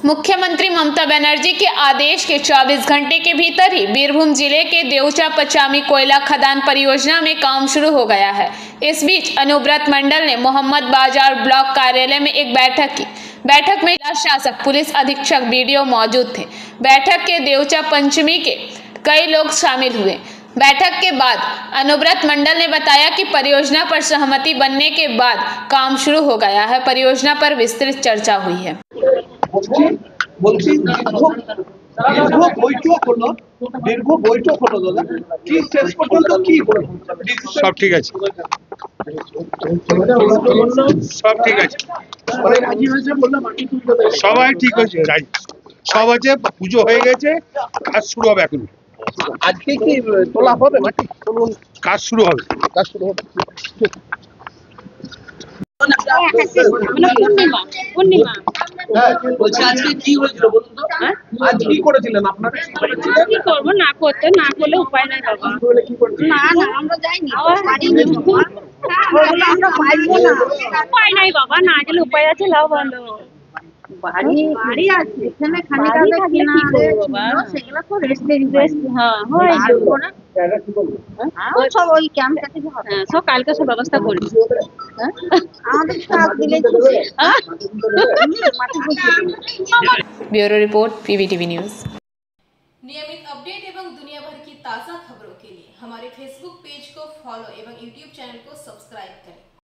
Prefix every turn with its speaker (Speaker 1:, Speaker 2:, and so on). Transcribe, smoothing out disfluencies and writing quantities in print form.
Speaker 1: मुख्यमंत्री ममता बनर्जी के आदेश के 24 घंटे के भीतर ही बीरभूम जिले के देवचा पचामी कोयला खदान परियोजना में काम शुरू हो गया है। इस बीच अनुव्रत मंडल ने मोहम्मद बाजार ब्लॉक कार्यालय में एक बैठक की। बैठक में जिला शासक, पुलिस अधीक्षक, बीडीओ मौजूद थे। बैठक के देवचा पंचमी के कई लोग शामिल हुए। बैठक के बाद अनुव्रत मंडल ने बताया कि परियोजना पर सहमति बनने के बाद काम शुरू हो गया है। परियोजना पर विस्तृत चर्चा हुई है।
Speaker 2: দীর্ঘ বৈঠক হলো দাদা, কি শেষ পর্যন্ত কি সব ঠিক আছে, সব ঠিক আছে, সবাই ঠিক হয়েছে, সব আছে, পুজো হয়ে গেছে, কাজ শুরু হবে। এখন আজকে কি তোলা হবে মাটি, কাজ শুরু হবে, কাজ শুরু হবে।
Speaker 3: পূর্ণিমা
Speaker 2: বলছি আজকে কি হয়েছিল বলুন তো, আজ কি করেছিলেন আপনারা?
Speaker 3: কি করবো, না করতে না করলে উপায় নাই বাবা।
Speaker 4: না না আমরা যাইনি, আমরা পাইবো না,
Speaker 3: উপায় নাই বাবা, না গেলে উপায় আছে। লাভ ভালো
Speaker 4: বাড়ি আছে এখানে, খানিক আগে কিনা সেগুলো তো রেস্ট
Speaker 3: হ্যাঁ হয়
Speaker 4: সব ওই ক্যাম্প থেকে হবে।
Speaker 3: সব কালকে সব ব্যবস্থা করি।
Speaker 4: আমাদের সাথ দিলে
Speaker 1: ब्यूरो रिपोर्ट पीवीटीवी न्यूज।
Speaker 5: नियमित अपडेट एवं दुनिया भर की ताज़ा खबरों के लिए हमारे फेसबुक पेज को फॉलो एवं यूट्यूब चैनल को सब्सक्राइब करें।